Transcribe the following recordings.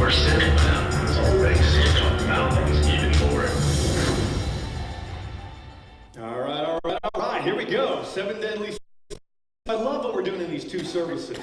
more sin in them. All things come mountains even more. All right, here we go. Seven deadly sins. I love what we're doing in these two services.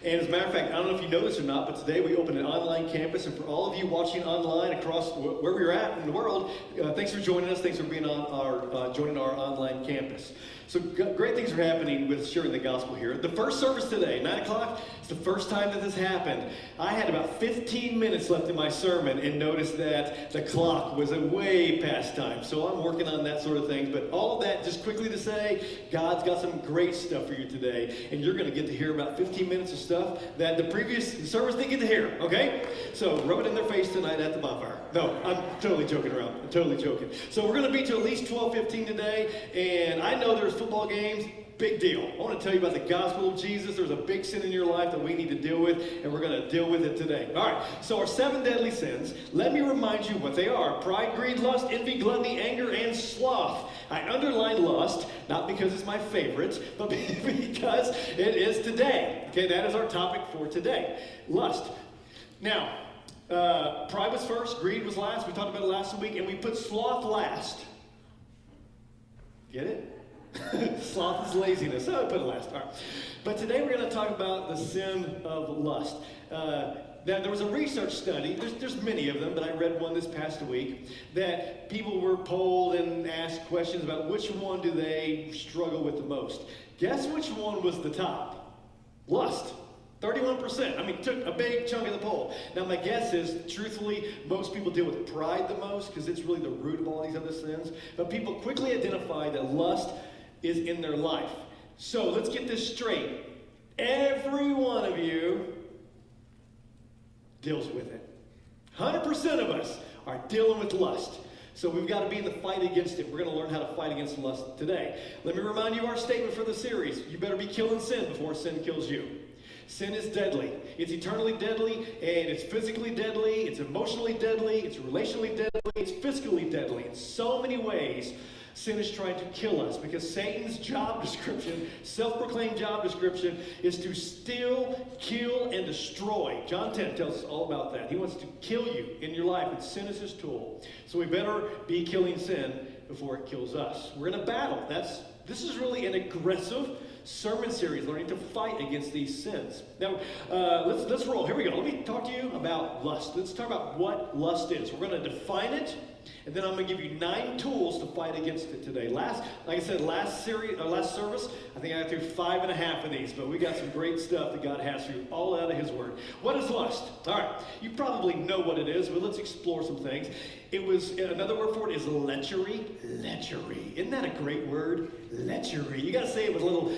And as a matter of fact, I don't know if you know this or not, but today we opened an online campus. And for all of you watching online across where we're at in the world, thanks for joining us. Thanks for being on joining our online campus. So great things are happening with sharing the gospel here. The first service today, 9 o'clock, it's the first time that this happened. I had about 15 minutes left in my sermon and noticed that the clock was way past time. So I'm working on that sort of thing. But all of that, just quickly to say, God's got some great stuff for you today. And you're going to get to hear about 15 minutes of stuff that the previous service didn't get to hear, okay? So rub it in their face tonight at the bonfire. No, I'm totally joking around. I'm totally joking. So we're going to be to at least 12:15 today. And I know there's football games. Big deal. I want to tell you about the gospel of Jesus. There's a big sin in your life that we need to deal with, and we're going to deal with it today. All right, so our seven deadly sins, let me remind you what they are. Pride, greed, lust, envy, gluttony, anger, and sloth. I underline lust, not because it's my favorite, but because it is today. Okay, that is our topic for today. Lust. Now, pride was first, greed was last. We talked about it last week, and we put sloth last. Get it? Sloth is laziness. So I put it last. All right. But today we're going to talk about the sin of lust. Now, there was a research study. There's many of them, but I read one this past week that people were polled and asked questions about which one do they struggle with the most. Guess which one was the top? Lust. 31%. I mean, took a big chunk of the poll. Now, my guess is, truthfully, most people deal with pride the most because it's really the root of all these other sins. But people quickly identify that lust is in their life. So let's get this straight. Every one of you deals with it. 100% of us are dealing with lust. So we've got to be in the fight against it. We're going to learn how to fight against lust today. Let me remind you our statement for the series. You better be killing sin before sin kills you. Sin is deadly. It's eternally deadly, and it's physically deadly, it's emotionally deadly, it's relationally deadly, it's physically deadly. In so many ways, sin is trying to kill us because Satan's job description, self-proclaimed job description, is to steal, kill, and destroy. John 10 tells us all about that. He wants to kill you in your life, and sin is his tool. So we better be killing sin before it kills us. We're in a battle. This is really an aggressive sermon series, learning to fight against these sins. Now, let's roll. Here we go. Let me talk to you about lust. Let's talk about what lust is. We're going to define it, and then I'm going to give you 9 tools to fight against it today. Like I said, last service, I think I got through 5.5 of these, but we got some great stuff that God has for you, all out of His Word. What is lust? All right, you probably know what it is, but let's explore some things. Another word for it is lechery. Lechery. Isn't that a great word? Lechery. You got to say it with a little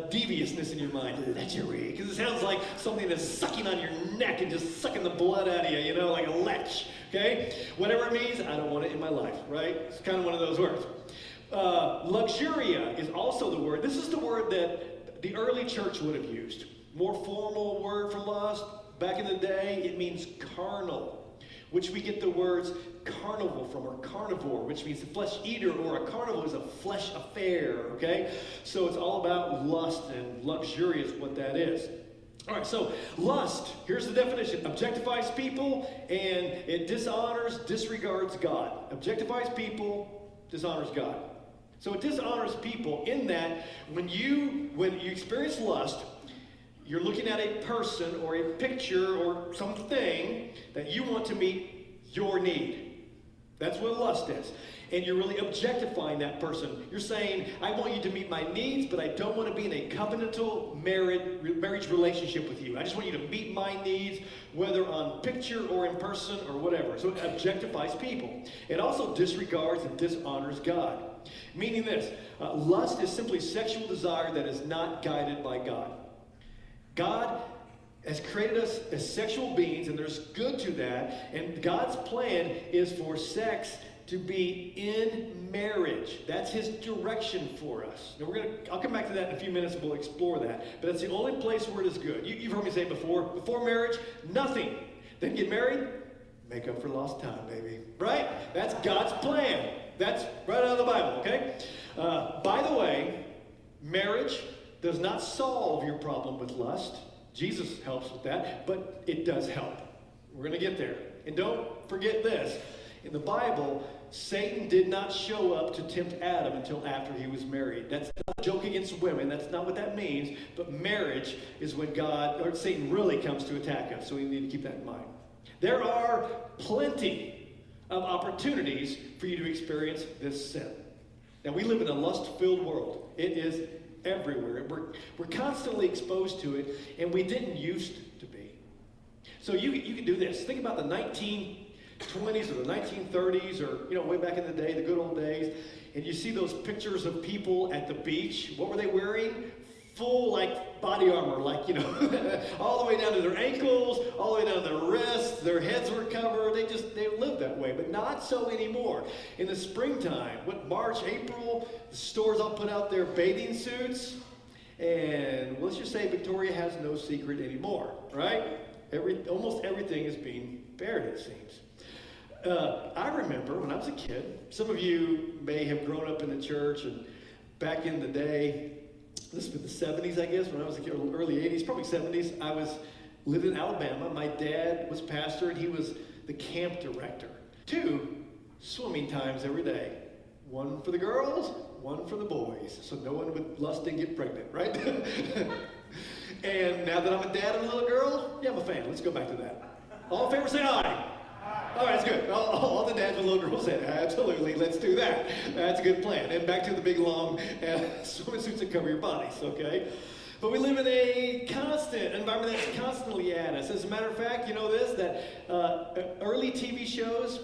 deviousness in your mind. Lechery. Because it sounds like something that's sucking on your neck and just sucking the blood out of you, like a lech. Okay? Whatever it means, I don't want it in my life, right? It's kind of one of those words. Luxuria is also the word. This is the word that the early church would have used. More formal word for lust. Back in the day, it means carnal, which we get the words carnival from, or carnivore, which means a flesh eater, or a carnival is a flesh affair, okay? So it's all about lust, and luxurious what that is. All right, so lust, here's the definition. Objectifies people, and it disregards God. Objectifies people, dishonors God. So it dishonors people in that when you experience lust, you're looking at a person or a picture or something that you want to meet your need. That's what lust is. And you're really objectifying that person. You're saying, I want you to meet my needs, but I don't want to be in a covenantal marriage relationship with you. I just want you to meet my needs, whether on picture or in person or whatever. So it objectifies people. It also disregards and dishonors God. Meaning this, lust is simply sexual desire that is not guided by God. God has created us as sexual beings, and there's good to that, and God's plan is for sex to be in marriage. That's His direction for us. Now I'll come back to that in a few minutes and we'll explore that, but that's the only place where it is good. You've heard me say it before marriage, nothing. Then get married, make up for lost time, baby. Right? That's God's plan. That's right out of the Bible, okay? By the way, marriage does not solve your problem with lust. Jesus helps with that, but it does help. We're going to get there. And don't forget this. In the Bible, Satan did not show up to tempt Adam until after he was married. That's not a joke against women. That's not what that means. But marriage is when God, or Satan really comes to attack us. So we need to keep that in mind. There are plenty of opportunities for you to experience this sin. Now, we live in a lust-filled world. It is everywhere. We're constantly exposed to it, and we didn't used to be. So you can do this. Think about the 1920s or the 1930s or, way back in the day, the good old days, and you see those pictures of people at the beach. What were they wearing? Full, body armor, all the way down to their ankles, all the way down to their wrists. Their heads were covered. They lived that way, but not so anymore. In the springtime, March, April, the stores all put out their bathing suits, and let's just say Victoria has no secret anymore, right? Almost everything is being bared, it seems. I remember when I was a kid, some of you may have grown up in the church, and back in the day, this was the 70s, I guess, when I was a kid, early 80s, probably 70s, I lived in Alabama. My dad was pastor, and he was the camp director. 2 swimming times every day. 1 for the girls, 1 for the boys, so no one would lust and get pregnant, right? And now that I'm a dad of a little girl, yeah, I'm a fan. Let's go back to that. All in favor, say aye. All right, that's good. All the dads with little girls said, absolutely, let's do that. That's a good plan. And back to the big, long swimming suits that cover your bodies, okay? But we live in a constant environment that's constantly at us. As a matter of fact, you know this, that early TV shows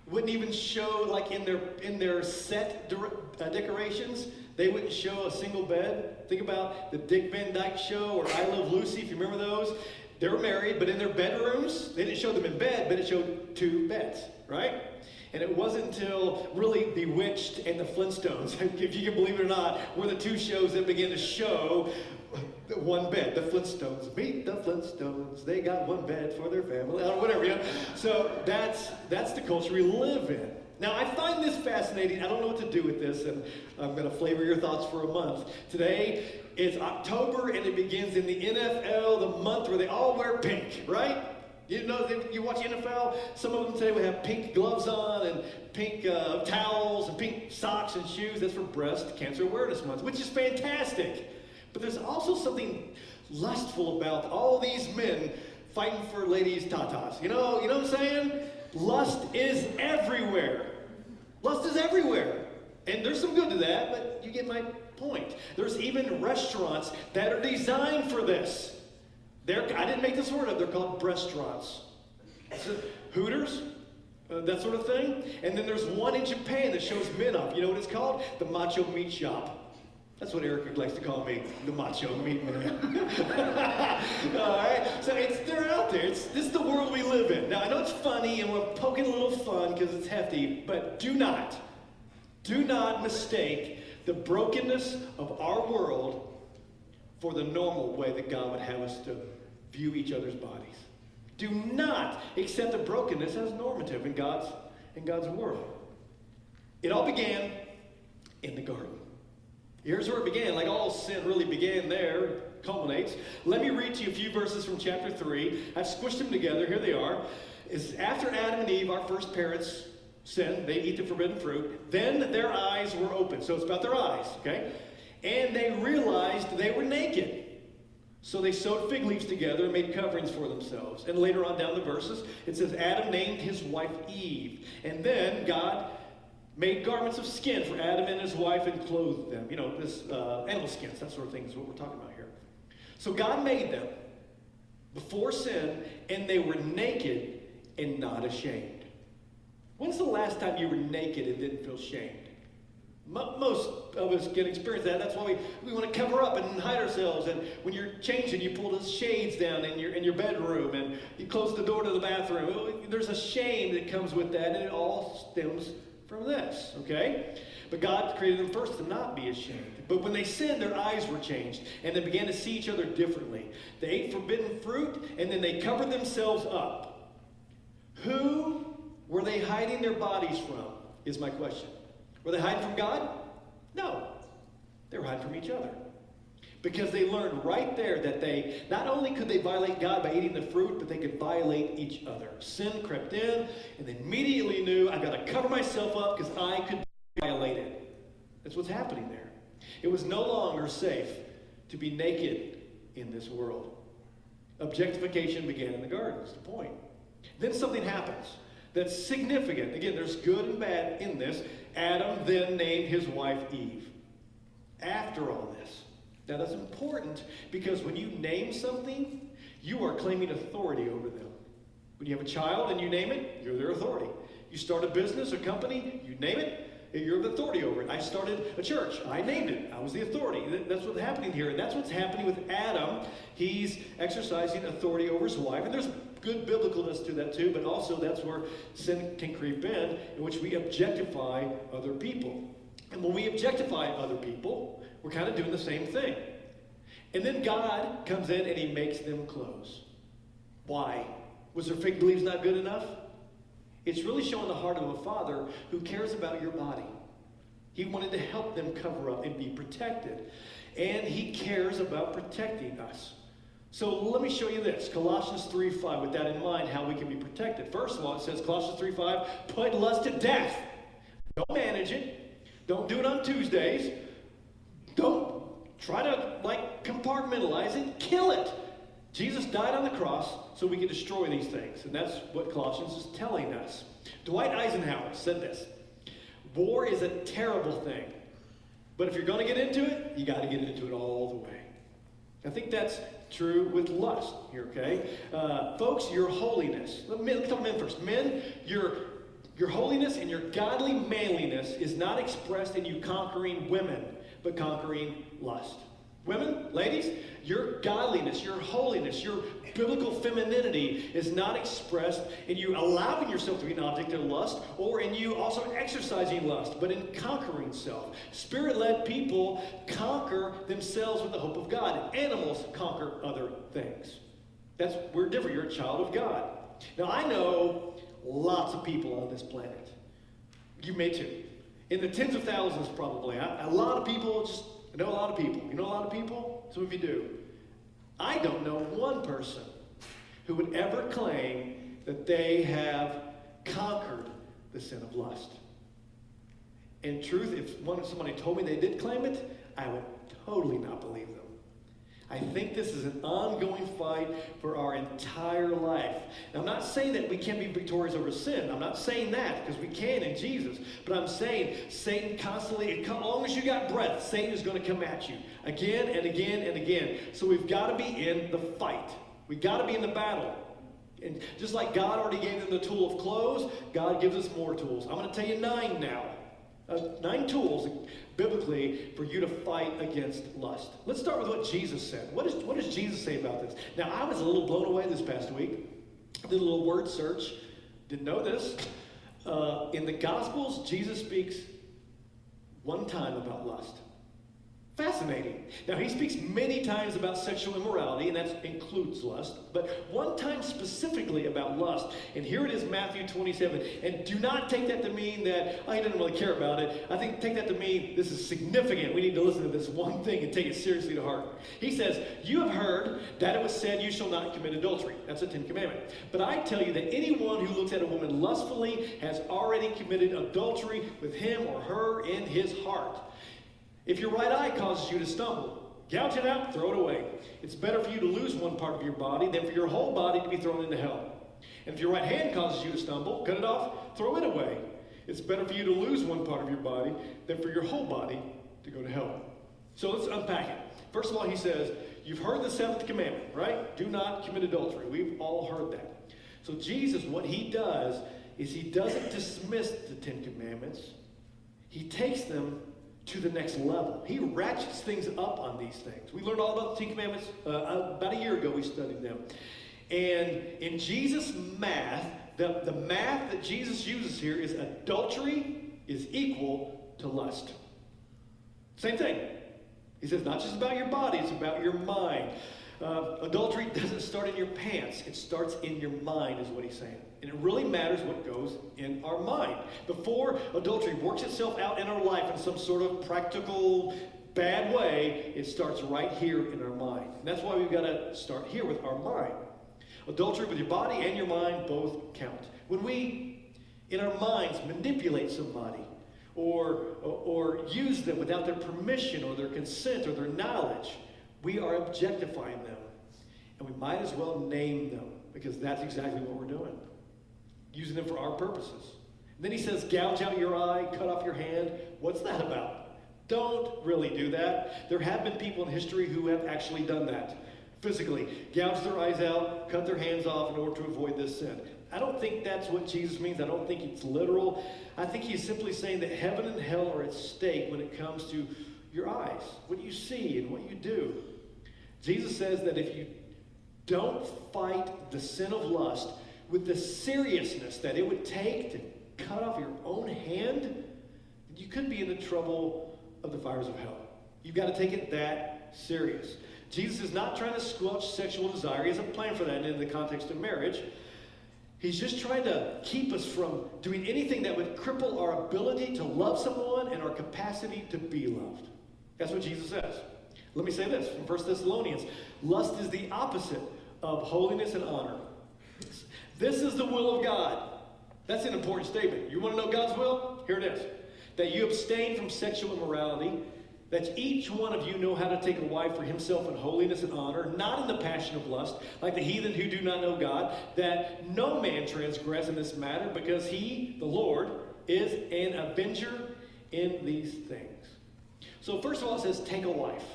wouldn't even show, in their set decorations, they wouldn't show a single bed. Think about the Dick Van Dyke Show or I Love Lucy, if you remember those. They were married, but in their bedrooms, they didn't show them in bed, but it showed 2 beds, right? And it wasn't until really Bewitched and the Flintstones, if you can believe it or not, were the 2 shows that began to show 1 bed. The Flintstones, meet the Flintstones. They got 1 bed for their family, or whatever, So that's the culture we live in. Now, I find this fascinating. I don't know what to do with this, and I'm going to flavor your thoughts for a month. Today is October, and it begins in the NFL, the month where they all wear pink, right? You know, you watch NFL, some of them today will have pink gloves on and pink towels and pink socks and shoes. That's for Breast Cancer Awareness Month, which is fantastic. But there's also something lustful about all these men fighting for ladies' tatas. You know what I'm saying? Lust is everywhere. Lust is everywhere. And there's some good to that, but you get my point. There's even restaurants that are designed for this. I didn't make this word up. They're called restaurants. So, Hooters, that sort of thing. And then there's one in Japan that shows men up. You know what it's called? The Macho Meat Shop. That's what Eric likes to call me, the Macho Meat Man. All right? So they're out there. This is the world we live in. Now, I know it's funny, and we're poking a little fun because it's hefty, but do not mistake the brokenness of our world for the normal way that God would have us to view each other's bodies. Do not accept the brokenness as normative in God's world. It all began in the garden. Here's where it began. Like all sin really began there, culminates. Let me read to you a few verses from chapter 3. I've squished them together. Here they are. It's after Adam and Eve, our first parents, sinned. They eat the forbidden fruit. Then their eyes were opened. So it's about their eyes, okay? And they realized they were naked. So they sewed fig leaves together and made coverings for themselves. And later on down the verses, it says Adam named his wife Eve. And then God made garments of skin for Adam and his wife and clothed them. This animal skins, that sort of thing is what we're talking about here. So God made them before sin, and they were naked and not ashamed. When's the last time you were naked and didn't feel shamed? Most of us can experience that. That's why we want to cover up and hide ourselves. And when you're changing, you pull the shades down in your bedroom, and you close the door to the bathroom. There's a shame that comes with that, and it all stems from this, okay? But God created them first to not be ashamed. But when they sinned, their eyes were changed, and they began to see each other differently. They ate forbidden fruit, and then they covered themselves up. Who were they hiding their bodies from, is my question. Were they hiding from God? No. They were hiding from each other. Because they learned right there that they, not only could they violate God by eating the fruit, but they could violate each other. Sin crept in, and they immediately knew, I've got to cover myself up because I could be violated. That's what's happening there. It was no longer safe to be naked in this world. Objectification began in the garden, that's the point. Then something happens that's significant. Again, there's good and bad in this. Adam then named his wife Eve. After all this. Now that's important because when you name something, you are claiming authority over them. When you have a child and you name it, you're their authority. You start a business or company, you name it, you're the authority over it. I started a church. I named it. I was the authority. That's what's happening here. And that's what's happening with Adam. He's exercising authority over his wife. And there's good biblicalness to that too, but also that's where sin can creep in which we objectify other people. And when we objectify other people, we're kind of doing the same thing. And then God comes in and he makes them clothes. Why? Was their fig leaves not good enough? It's really showing the heart of a father who cares about your body. He wanted to help them cover up and be protected. And he cares about protecting us. So let me show you this. Colossians 3:5, with that in mind, how we can be protected. First of all, it says, Colossians 3:5, put lust to death. Don't manage it. Don't do it on Tuesdays. Don't try to compartmentalize it. Kill it. Jesus died on the cross so we can destroy these things. And that's what Colossians is telling us. Dwight Eisenhower said this. War is a terrible thing. But if you're going to get into it, you got to get into it all the way. I think that's true with lust here, okay? Folks, your holiness. Let's talk men first. Men, your holiness and your godly manliness is not expressed in you conquering women, but conquering lust. Women, ladies, your godliness, your holiness, your biblical femininity is not expressed in you allowing yourself to be an object of lust or in you also exercising lust, but in conquering self. Spirit-led people conquer themselves with the hope of God. Animals conquer other things. We're different. You're a child of God. Now, I know lots of people on this planet. You may too. In the tens of thousands, probably. A lot of people I know a lot of people. You know a lot of people? Some of you do. I don't know one person who would ever claim that they have conquered the sin of lust. In truth, if somebody told me they did claim it, I would totally not believe them. I think this is an ongoing fight for our entire life. Now, I'm not saying that we can't be victorious over sin. I'm not saying that, because we can in Jesus. But I'm saying Satan constantly, as long as you got breath, Satan is going to come at you again and again and again. So we've got to be in the fight. We've got to be in the battle. And just like God already gave them the tool of clothes, God gives us more tools. I'm going to tell you 9 now. 9 tools biblically for you to fight against lust. Let's start with what Jesus said. What does Jesus say about this? Now, I was a little blown away this past week. Did a little word search. Didn't know this. In the Gospels, Jesus speaks one time about lust. Fascinating. Now, he speaks many times about sexual immorality, and that includes lust, but one time specifically about lust. And here it is, Matthew 27. And do not take that to mean that, he doesn't really care about it. I think take that to mean this is significant. We need to listen to this one thing and take it seriously to heart. He says, you have heard that it was said, you shall not commit adultery. That's a 10th commandment. But I tell you that anyone who looks at a woman lustfully has already committed adultery with him or her in his heart. If your right eye causes you to stumble, gouge it out, throw it away. It's better for you to lose one part of your body than for your whole body to be thrown into hell. And if your right hand causes you to stumble, cut it off, throw it away. It's better for you to lose one part of your body than for your whole body to go to hell. So let's unpack it. First of all, he says, you've heard the 7th commandment, right? Do not commit adultery. We've all heard that. So Jesus, what he does is he doesn't dismiss the 10 commandments. He takes them to the next level. He ratchets things up on these things. We learned all about the 10 commandments about a year ago. We studied them. And in Jesus' math, the math that Jesus uses here is adultery is equal to lust. Same thing. He says not just about your body, it's about your mind. Adultery doesn't start in your pants. It starts in your mind is what he's saying. And it really matters what goes in our mind. Before adultery works itself out in our life in some sort of practical bad way, it starts right here in our mind. And that's why we've got to start here with our mind. Adultery with your body and your mind both count. When we, in our minds, manipulate somebody or use them without their permission or their consent or their knowledge, we are objectifying them. And we might as well name them, because that's exactly what we're doing. Using them for our purposes. And then he says, gouge out your eye, cut off your hand. What's that about? Don't really do that. There have been people in history who have actually done that. Physically, gouge their eyes out, cut their hands off in order to avoid this sin. I don't think that's what Jesus means. I don't think it's literal. I think he's simply saying that heaven and hell are at stake when it comes to your eyes, what you see and what you do. Jesus says that if you don't fight the sin of lust with the seriousness that it would take to cut off your own hand, you could be in the trouble of the fires of hell. You've got to take it that serious. Jesus is not trying to squelch sexual desire. He has a plan for that in the context of marriage. He's just trying to keep us from doing anything that would cripple our ability to love someone and our capacity to be loved. That's what Jesus says. Let me say this from 1 Thessalonians. Lust is the opposite of holiness and honor. This is the will of God. That's an important statement. You want to know God's will? Here it is. That you abstain from sexual immorality, that each one of you know how to take a wife for himself in holiness and honor, not in the passion of lust, like the heathen who do not know God, that no man transgress in this matter, because he, the Lord, is an avenger in these things. So first of all, it says take a wife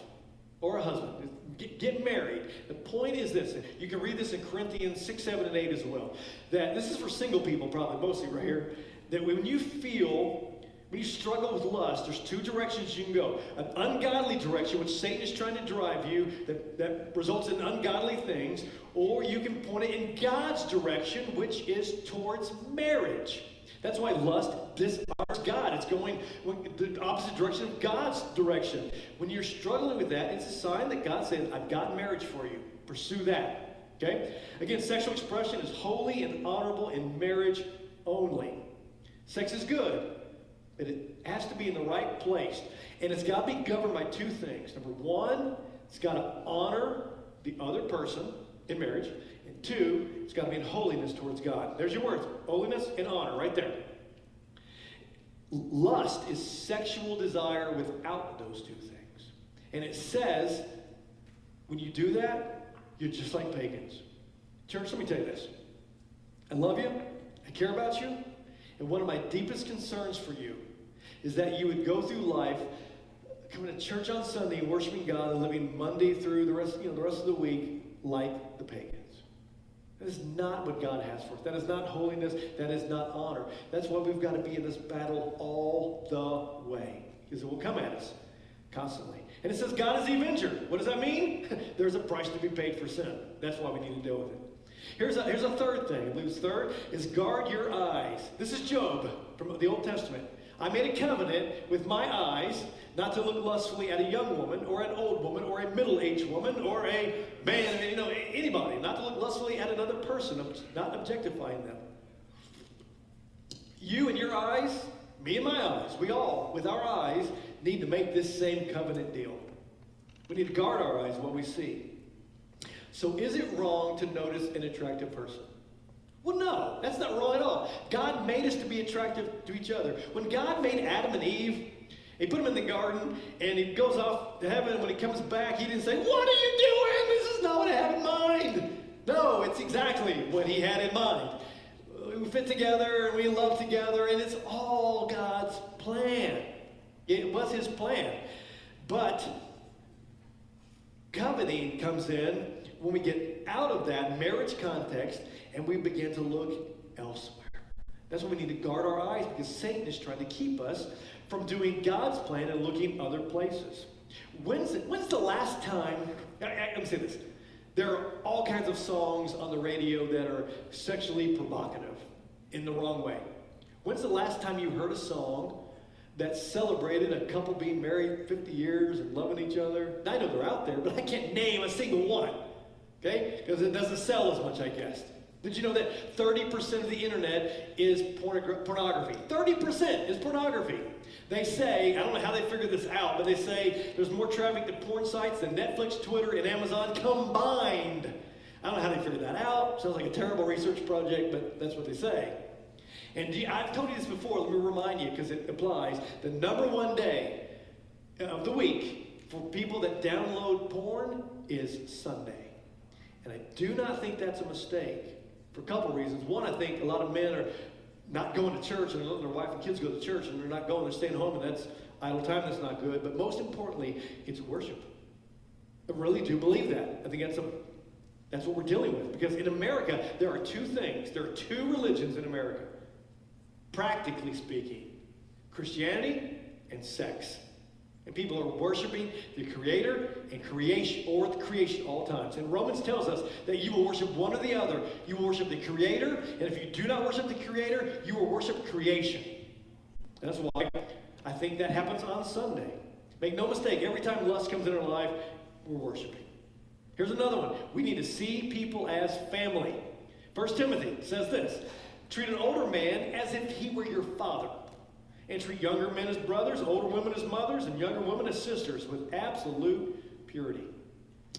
or a husband. Get married. The point is this. You can read this in Corinthians 6, 7, and 8 as well. That this is for single people, probably mostly right here. That when you struggle with lust, there's two directions you can go. An ungodly direction, which Satan is trying to drive you, that results in ungodly things. Or you can point it in God's direction, which is towards marriage. That's why lust dishonors God. It's going the opposite direction of God's direction. When you're struggling with that, it's a sign that God said, I've got marriage for you. Pursue that. Okay? Again, sexual expression is holy and honorable in marriage only. Sex is good, but it has to be in the right place. And it's got to be governed by two things. Number one, it's got to honor the other person in marriage. And two, it's got to be in holiness towards God. There's your words. Holiness and honor right there. Lust is sexual desire without those two things. And it says, when you do that, you're just like pagans. Church, let me tell you this. I love you. I care about you. And one of my deepest concerns for you is that you would go through life coming to church on Sunday, worshiping God, and living Monday through the rest of the week like the pagans. That is not what God has for us. That is not holiness. That is not honor. That's why we've got to be in this battle all the way, because it will come at us constantly. And it says God is the avenger. What does that mean? There's a price to be paid for sin. That's why we need to deal with it. Here's a third thing. I believe it's third is guard your eyes. This is Job from the Old Testament. I made a covenant with my eyes not to look lustfully at a young woman or an old woman or a middle-aged woman or a man, anybody. Not to look lustfully at another person, not objectifying them. You and your eyes, me and my eyes, we all, with our eyes, need to make this same covenant deal. We need to guard our eyes, what we see. So is it wrong to notice an attractive person? Well, no, that's not wrong at all. God made us to be attractive to each other. When God made Adam and Eve, he put them in the garden, and he goes off to heaven, and when he comes back, he didn't say, what are you doing? This is not what I have in mind. No, it's exactly what he had in mind. We fit together, and we love together, and it's all God's plan. It was his plan. But coveting comes in when we get out of that marriage context and we begin to look elsewhere. That's why we need to guard our eyes, because Satan is trying to keep us from doing God's plan and looking other places. When's the last time, let me say this, there are all kinds of songs on the radio that are sexually provocative in the wrong way. When's the last time you heard a song that celebrated a couple being married 50 years and loving each other? I know they're out there, but I can't name a single one. Okay? Because it doesn't sell as much, I guess. Did you know that 30% of the internet is pornography? 30% is pornography. They say, I don't know how they figured this out, but they say there's more traffic to porn sites than Netflix, Twitter, and Amazon combined. I don't know how they figured that out. Sounds like a terrible research project, but that's what they say. And I've told you this before, let me remind you because it applies. The number one day of the week for people that download porn is Sunday. And I do not think that's a mistake for a couple reasons. One, I think a lot of men are not going to church and they're letting their wife and kids go to church and they're not going, they're staying home, and that's idle time, that's not good. But most importantly, it's worship. I really do believe that. I think that's what we're dealing with. Because in America, there are two things. There are two religions in America. Practically speaking, Christianity and sex. And people are worshiping the Creator and creation, or the creation all times. And Romans tells us that you will worship one or the other. You will worship the Creator, and if you do not worship the Creator, you will worship creation. And that's why I think that happens on Sunday. Make no mistake, every time lust comes in our life, we're worshiping. Here's another one. We need to see people as family. 1 Timothy says this: treat an older man as if he were your father, and treat younger men as brothers, older women as mothers, and younger women as sisters with absolute purity.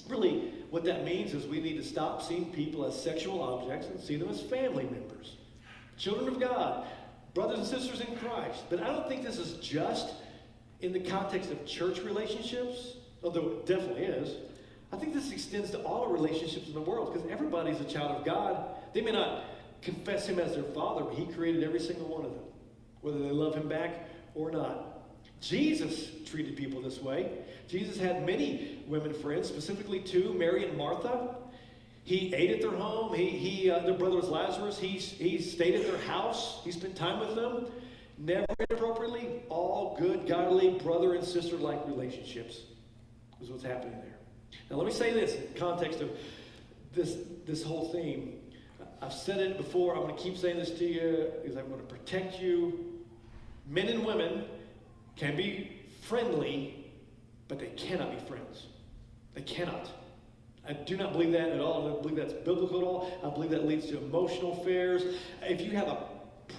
Really, what that means is we need to stop seeing people as sexual objects and see them as family members, children of God, brothers and sisters in Christ. But I don't think this is just in the context of church relationships, although it definitely is. I think this extends to all relationships in the world, because everybody's a child of God. They may not confess him as their father, but he created every single one of them, whether they love him back or not. Jesus treated people this way. Jesus had many women friends, specifically two, Mary and Martha. He ate at their home. Their brother was Lazarus. He stayed at their house. He spent time with them. Never inappropriately. All good, godly, brother and sister-like relationships is what's happening there. Now let me say this in the context of this whole theme. I've said it before. I'm going to keep saying this to you because I want to protect you. Men and women can be friendly, but they cannot be friends. They cannot. I do not believe that at all. I don't believe that's biblical at all. I believe that leads to emotional affairs. If you have a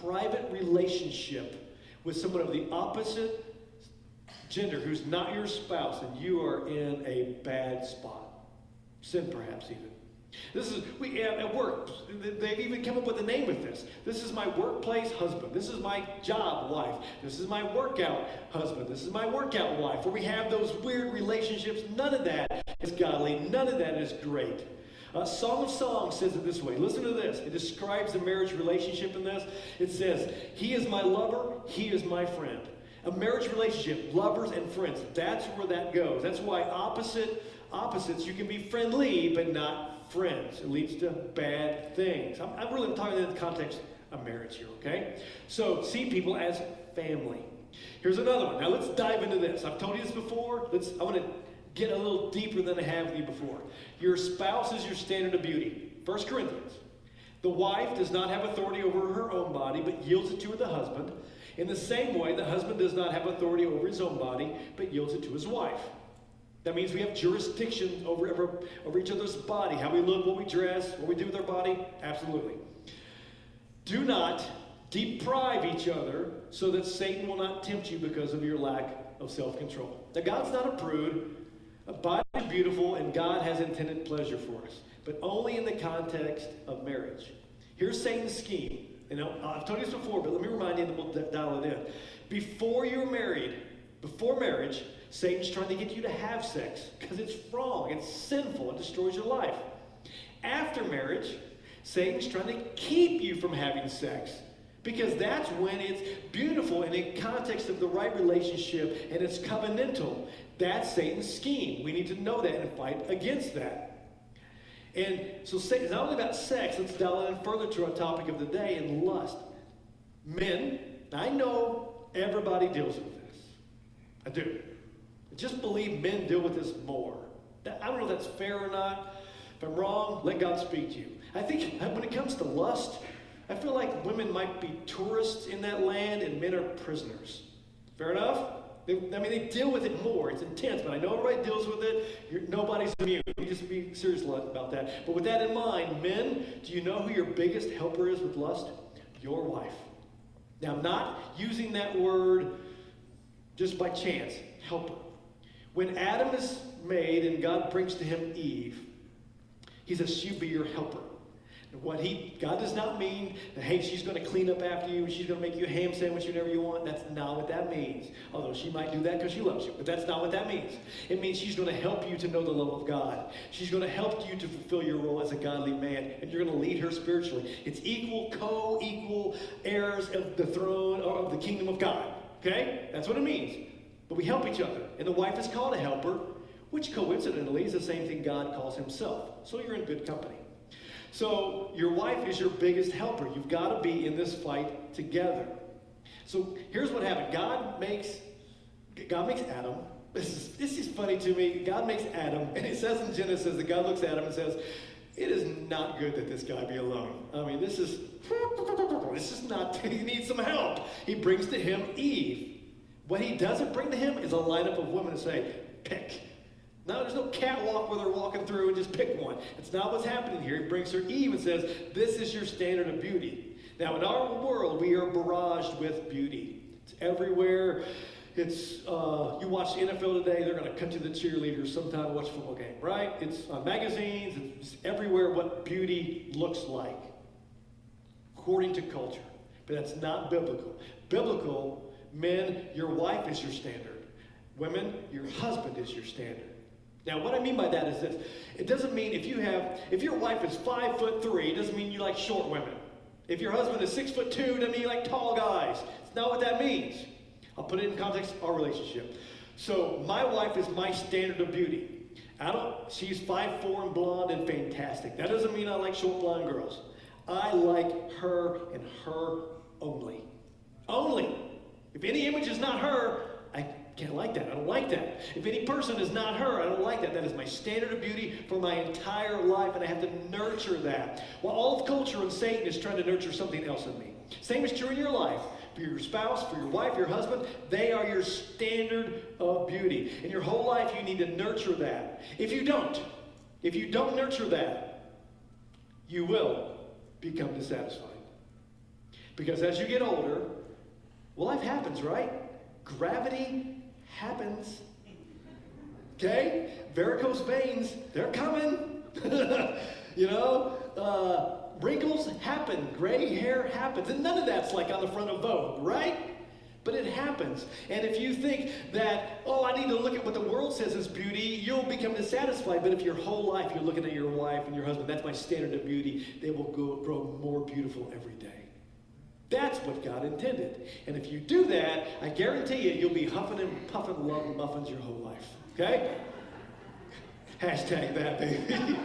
private relationship with someone of the opposite gender who's not your spouse, then you are in a bad spot. Sin, perhaps, even. We at work, they've even come up with a name with this. This is my workplace husband. This is my job wife. This is my workout husband. This is my workout wife. Where we have those weird relationships. None of that is godly. None of that is great. Song of Songs says it this way. Listen to this. It describes the marriage relationship in this. It says, he is my lover, he is my friend. A marriage relationship, lovers and friends, that's where that goes. That's why opposites, you can be friendly, but not friends. It leads to bad things. I'm really talking in the context of marriage here, okay? So, see people as family. Here's another one. Now, let's dive into this. I've told you this before. I want to get a little deeper than I have with you before. Your spouse is your standard of beauty. 1 Corinthians. The wife does not have authority over her own body, but yields it to the husband. In the same way, the husband does not have authority over his own body, but yields it to his wife. That means we have jurisdiction over each other's body, how we look, what we dress, what we do with our body. Absolutely. Do not deprive each other so that Satan will not tempt you because of your lack of self-control. Now, God's not a prude. A body is beautiful, and God has intended pleasure for us, but only in the context of marriage. Here's Satan's scheme. I've told you this before, but let me remind you, and then we'll dial it in. Before you're married, before marriage, Satan's trying to get you to have sex because it's wrong, it's sinful, it destroys your life. After marriage, Satan's trying to keep you from having sex because that's when it's beautiful and in context of the right relationship and it's covenantal. That's Satan's scheme. We need to know that and fight against that. And so Satan's not only about sex, let's dial in further to our topic of the day and lust. Men, I know everybody deals with this. I do. I just believe men deal with this more. I don't know if that's fair or not. If I'm wrong, let God speak to you. I think when it comes to lust, I feel like women might be tourists in that land and men are prisoners. Fair enough? They deal with it more. It's intense, but I know everybody deals with it. Nobody's immune. Let me just be serious about that. But with that in mind, men, do you know who your biggest helper is with lust? Your wife. Now, I'm not using that word just by chance. Helper. When Adam is made and God brings to him Eve, he says, she'll be your helper. God does not mean that, hey, she's going to clean up after you and she's going to make you a ham sandwich whenever you want. That's not what that means. Although she might do that because she loves you, but that's not what that means. It means she's going to help you to know the love of God. She's going to help you to fulfill your role as a godly man, and you're going to lead her spiritually. It's co-equal heirs of the throne or of the kingdom of God. Okay? That's what it means. But we help each other. And the wife is called a helper, which coincidentally is the same thing God calls himself. So you're in good company. So your wife is your biggest helper. You've got to be in this fight together. So here's what happened. God makes Adam. This is funny to me. God makes Adam, and it says in Genesis that God looks at him and says, it is not good that this guy be alone. I mean, this is not, he needs some help. He brings to him Eve. What he doesn't bring to him is a lineup of women to say, pick. No, there's no catwalk where they're walking through and just pick one. It's not what's happening here. He brings her Eve and says, this is your standard of beauty. Now, in our world, we are barraged with beauty. It's everywhere. It's, you watch the NFL today, they're going to cut to the cheerleaders sometime to watch a football game, right? It's on magazines, it's everywhere what beauty looks like, according to culture. But that's not biblical. Biblical, men, your wife is your standard. Women, your husband is your standard. Now, what I mean by that is this. It doesn't mean if your wife is 5'3", it doesn't mean you like short women. If your husband is 6'2", it doesn't mean you like tall guys. It's not what that means. I'll put it in context of our relationship. So, my wife is my standard of beauty. She's 5'4" and blonde and fantastic. That doesn't mean I like short blonde girls. I like her and her only. Only. If any image is not her, I can't like that. I don't like that. If any person is not her, I don't like that. That is my standard of beauty for my entire life, and I have to nurture that. While all of culture and Satan is trying to nurture something else in me. Same is true in your life. For your spouse, for your wife, your husband, they are your standard of beauty. In your whole life, you need to nurture that. If you don't nurture that, you will become dissatisfied. Because as you get older, well, life happens, right? Gravity happens. Okay? Varicose veins, they're coming. Wrinkles happen. Gray hair happens. And none of that's like on the front of Vogue, right? But it happens. And if you think that, I need to look at what the world says is beauty, you'll become dissatisfied. But if your whole life you're looking at your wife and your husband, that's my standard of beauty, they will grow more beautiful every day. That's what God intended. And if you do that, I guarantee you'll be huffing and puffing love muffins your whole life. Okay? Hashtag that, baby.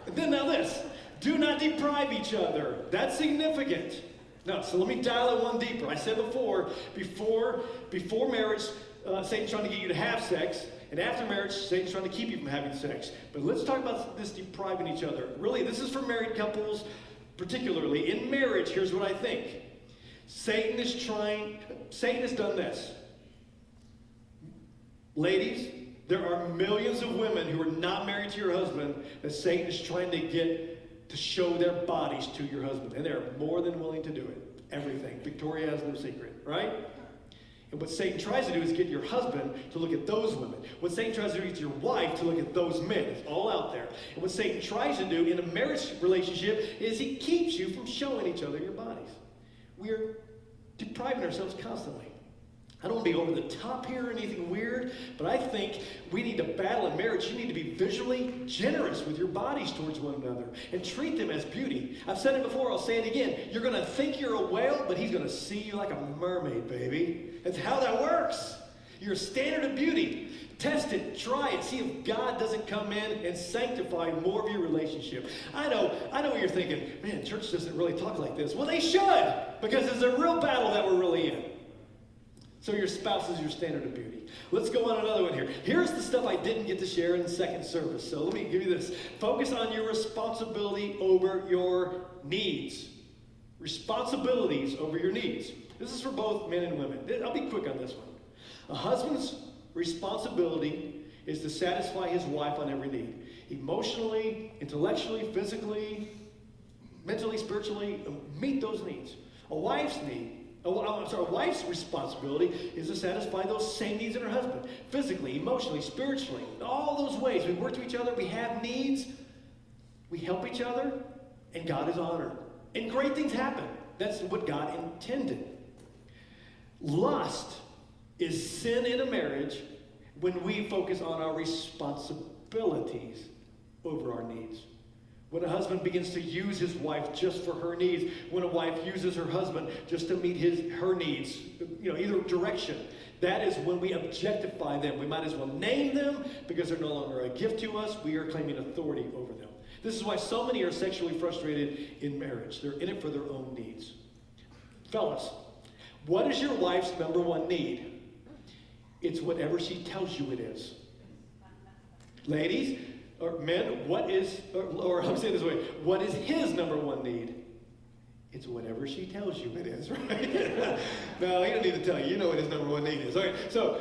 And then now this. Do not deprive each other. That's significant. Now, so let me dial it one deeper. I said before marriage, Satan's trying to get you to have sex. And after marriage, Satan's trying to keep you from having sex. But let's talk about this depriving each other. Really, this is for married couples. Particularly in marriage, here's what I think. Satan has done this. Ladies, there are millions of women who are not married to your husband that Satan is trying to get to show their bodies to your husband. And they're more than willing to do it. Everything. Victoria has no secret, right? And what Satan tries to do is get your husband to look at those women. What Satan tries to do is get your wife to look at those men. It's all out there. And what Satan tries to do in a marriage relationship is he keeps you from showing each other your bodies. We're depriving ourselves constantly. I don't want to be over the top here or anything weird, but I think we need to battle in marriage. You need to be visually generous with your bodies towards one another and treat them as beauty. I've said it before, I'll say it again. You're going to think you're a whale, but he's going to see you like a mermaid, baby. That's how that works. Your standard of beauty. Test it, try it, see if God doesn't come in and sanctify more of your relationship. I know what you're thinking, man, church doesn't really talk like this. Well, they should, because it's a real battle that we're really in. So your spouse is your standard of beauty. Let's go on another one here. Here's the stuff I didn't get to share in the second service. So let me give you this. Focus on your responsibility over your needs. Responsibilities over your needs. This is for both men and women. I'll be quick on this one. A husband's responsibility is to satisfy his wife on every need. Emotionally, intellectually, physically, mentally, spiritually, meet those needs. A wife's responsibility is to satisfy those same needs in her husband. Physically, emotionally, spiritually, all those ways. We work to each other, we have needs, we help each other, and God is honored. And great things happen. That's what God intended. Lust is sin in a marriage when we focus on our responsibilities over our needs. When a husband begins to use his wife just for her needs, when a wife uses her husband just to meet her needs, either direction, that is when we objectify them. We might as well name them because they're no longer a gift to us. We are claiming authority over them. This is why so many are sexually frustrated in marriage. They're in it for their own needs. Fellas, what is your wife's number one need? It's whatever she tells you it is. Ladies, or men, what is his number one need? It's whatever she tells you it is, right? No, he don't need to tell you. You know what his number one need is. All right, so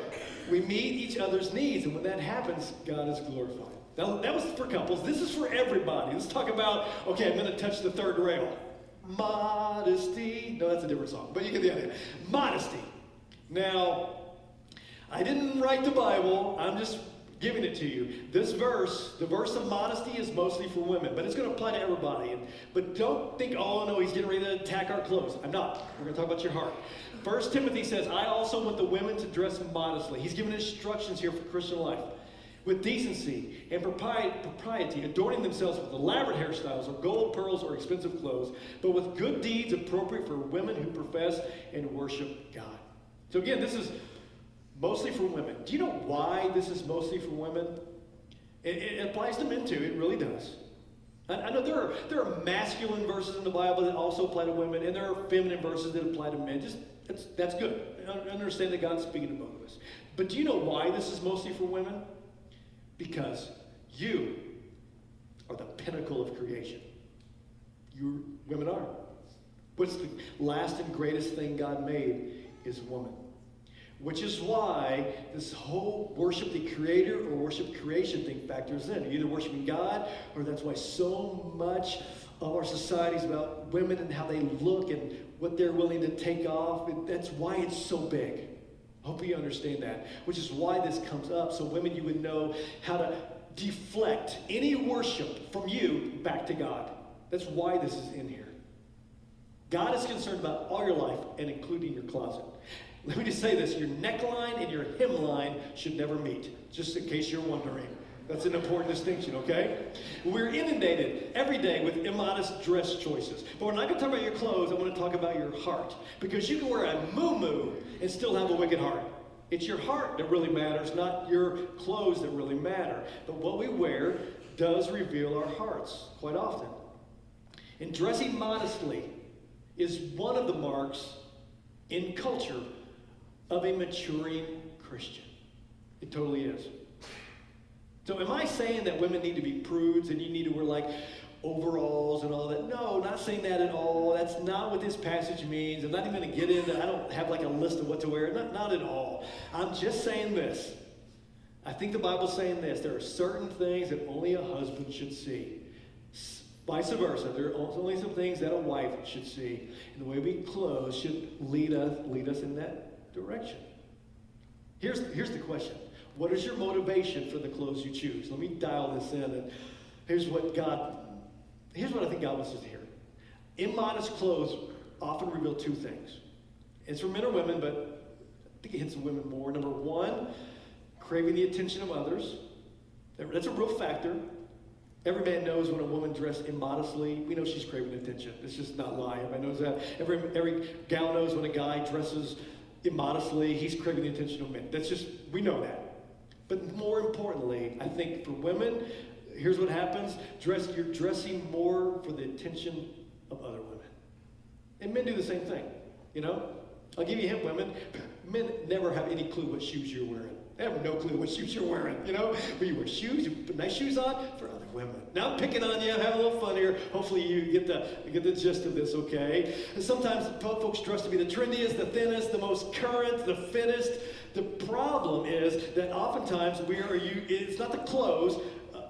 we meet each other's needs, and when that happens, God is glorified. Now, that was for couples. This is for everybody. Let's talk about, okay, I'm going to touch the third rail. Modesty. No, that's a different song, but you get the idea. Modesty. Now, I didn't write the Bible. I'm just giving it to you. This verse, the verse of modesty, is mostly for women, but it's going to apply to everybody. But don't think, oh no, he's getting ready to attack our clothes. I'm not. We're going to talk about your heart. 1 Timothy says, I also want the women to dress modestly. He's giving instructions here for Christian life. With decency and propriety, adorning themselves with elaborate hairstyles or gold, pearls, or expensive clothes, but with good deeds appropriate for women who profess and worship God. So again, this is mostly for women. Do you know why this is mostly for women? It applies to men too. It really does. I know there are masculine verses in the Bible that also apply to women, and there are feminine verses that apply to men. That's good. I understand that God's speaking to both of us. But do you know why this is mostly for women? Because you are the pinnacle of creation. You women are. What's the last and greatest thing God made is woman. Which is why this whole worship the creator or worship creation thing factors in. You're either worshiping God, or that's why so much of our society is about women and how they look and what they're willing to take off. That's why it's so big. Hope you understand that. Which is why this comes up, so women, you would know how to deflect any worship from you back to God. That's why this is in here. God is concerned about all your life, and including your closet. Let me just say this, your neckline and your hemline should never meet, just in case you're wondering. That's an important distinction, okay? We're inundated every day with immodest dress choices. But we're not going to talk about your clothes, I want to talk about your heart. Because you can wear a muumuu and still have a wicked heart. It's your heart that really matters, not your clothes that really matter. But what we wear does reveal our hearts quite often. And dressing modestly is one of the marks in culture of a maturing Christian. It totally is. So am I saying that women need to be prudes and you need to wear like overalls and all that? No, not saying that at all. That's not what this passage means. I'm not even going to get into, I don't have like a list of what to wear. Not at all. I'm just saying this. I think the Bible's saying this. There are certain things that only a husband should see. Vice versa. There are only some things that a wife should see. And the way we clothe should lead us in that direction. Here's the question. What is your motivation for the clothes you choose? Let me dial this in. And here's what I think God wants us to hear. Immodest clothes often reveal two things. It's for men or women, but I think it hits the women more. Number one, craving the attention of others. That's a real factor. Every man knows when a woman dressed immodestly, we know she's craving attention. It's just not lying. Everybody knows that. Every gal knows when a guy dresses immodestly, he's craving the attention of men. We know that. But more importantly, I think for women, here's what happens. You're dressing more for the attention of other women. And men do the same thing, you know? I'll give you a hint, women. Men never have any clue what shoes you're wearing. They have no clue what shoes you're wearing, you know? But you wear shoes, you put nice shoes on for other women. Now I'm picking on you, I'm having a little fun here. Hopefully you get the gist of this, okay? And sometimes folks dress to be the trendiest, the thinnest, the most current, the fittest. The problem is that oftentimes it's not the clothes,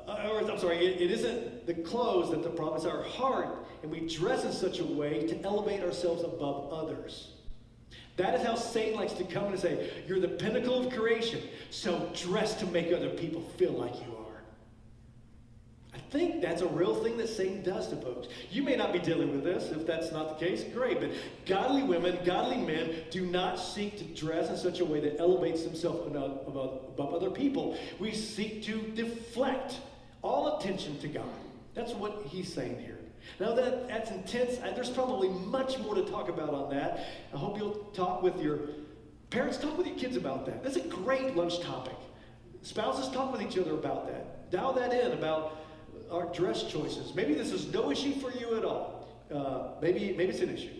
it isn't the clothes that the problem is, our heart, and we dress in such a way to elevate ourselves above others. That is how Satan likes to come and say, you're the pinnacle of creation, so dress to make other people feel like you are. I think that's a real thing that Satan does to folks. You may not be dealing with this. If that's not the case, great. But godly women, godly men do not seek to dress in such a way that elevates themselves above other people. We seek to deflect all attention to God. That's what he's saying here. Now that's intense. There's probably much more to talk about on that. I hope you'll talk with your parents, talk with your kids about that. That's a great lunch topic. Spouses, talk with each other about that. Dial that in about our dress choices. Maybe this is no issue for you at all. Maybe it's an issue.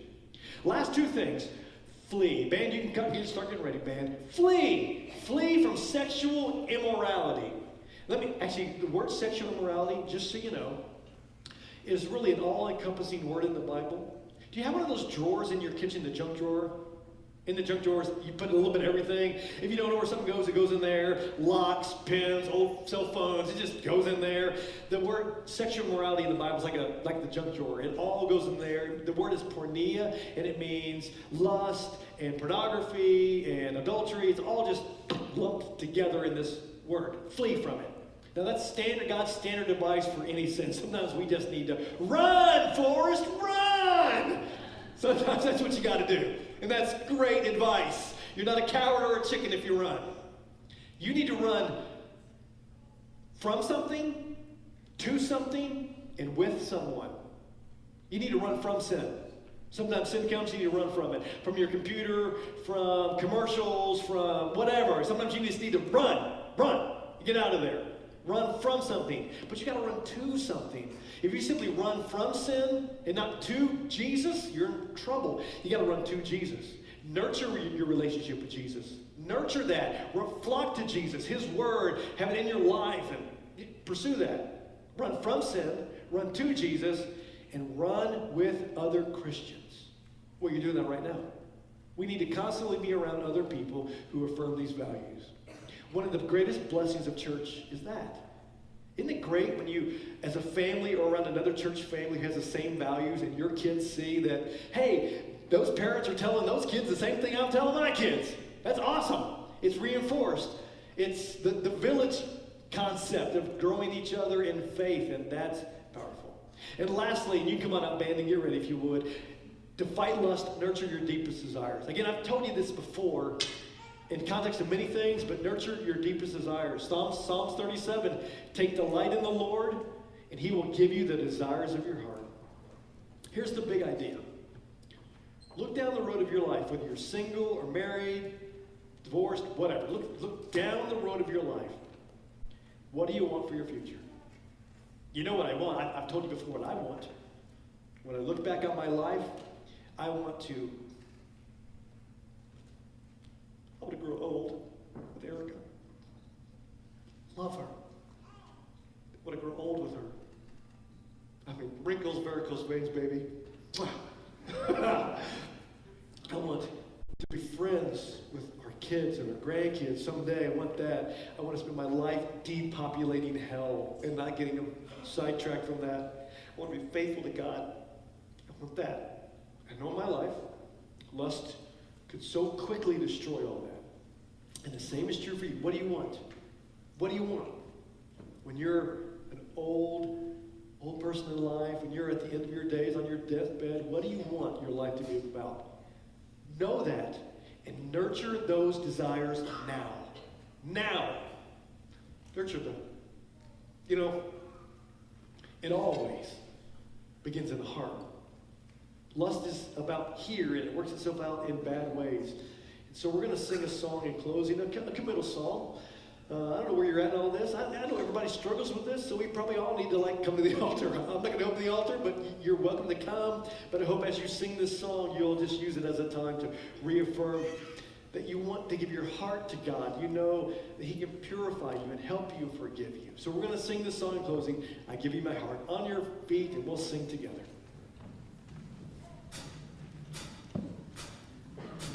Last two things. Flee. Band, you can start getting ready, band. Flee. Flee from sexual immorality. The word sexual immorality, just so you know, is really an all-encompassing word in the Bible. Do you have one of those drawers in your kitchen, the junk drawer? In the junk drawers, you put a little bit of everything. If you don't know where something goes, it goes in there. Locks, pens, old cell phones, it just goes in there. The word sexual immorality in the Bible is like the junk drawer. It all goes in there. The word is porneia, and it means lust and pornography and adultery. It's all just lumped together in this word. Flee from it. Now that's God's standard advice for any sin. Sometimes we just need to run, Forrest, run! Sometimes that's what you got to do. And that's great advice. You're not a coward or a chicken if you run. You need to run from something, to something, and with someone. You need to run from sin. Sometimes sin comes, you need to run from it. From your computer, from commercials, from whatever. Sometimes you just need to run. Get out of there. Run from something, but you got to run to something. If you simply run from sin and not to Jesus, you're in trouble. You got to run to Jesus. Nurture your relationship with Jesus. Nurture that. Flock to Jesus, his word, have it in your life, and pursue that. Run from sin, run to Jesus, and run with other Christians. Well, you're doing that right now. We need to constantly be around other people who affirm these values. One of the greatest blessings of church is that. Isn't it great when you, as a family or around another church family who has the same values, and your kids see that, hey, those parents are telling those kids the same thing I'm telling my kids. That's awesome. It's reinforced. It's the village concept of growing each other in faith, and that's powerful. And lastly, and you come on up, band, and get ready if you would, to fight lust, nurture your deepest desires. Again, I've told you this before, in context of many things, but nurture your deepest desires. Psalms 37, take delight in the Lord, and he will give you the desires of your heart. Here's the big idea. Look down the road of your life, whether you're single or married, divorced, whatever. Look down the road of your life. What do you want for your future? You know what I want. I've told you before what I want. When I look back on my life, I want to grow old with Erica. Love her. I want to grow old with her. I mean, wrinkles, varicose veins, baby. I want to be friends with our kids and our grandkids someday. I want that. I want to spend my life depopulating hell and not getting them sidetracked from that. I want to be faithful to God. I want that. I know in my life, lust could so quickly destroy all that. And the same is true for you. What do you want? What do you want? When you're an old person in life, when you're at the end of your days on your deathbed, what do you want your life to be about? Know that and nurture those desires now. Now. Nurture them. You know, it always begins in the heart. Lust is about here, and it works itself out in bad ways. So we're going to sing a song in closing, a committal song. I don't know where you're at in all this. I know everybody struggles with this, so we probably all need to come to the altar. I'm not going to open the altar, but you're welcome to come. But I hope as you sing this song, you'll just use it as a time to reaffirm that you want to give your heart to God. You know that he can purify you and help you, forgive you. So we're going to sing this song in closing. I give you my heart. On your feet, and we'll sing together.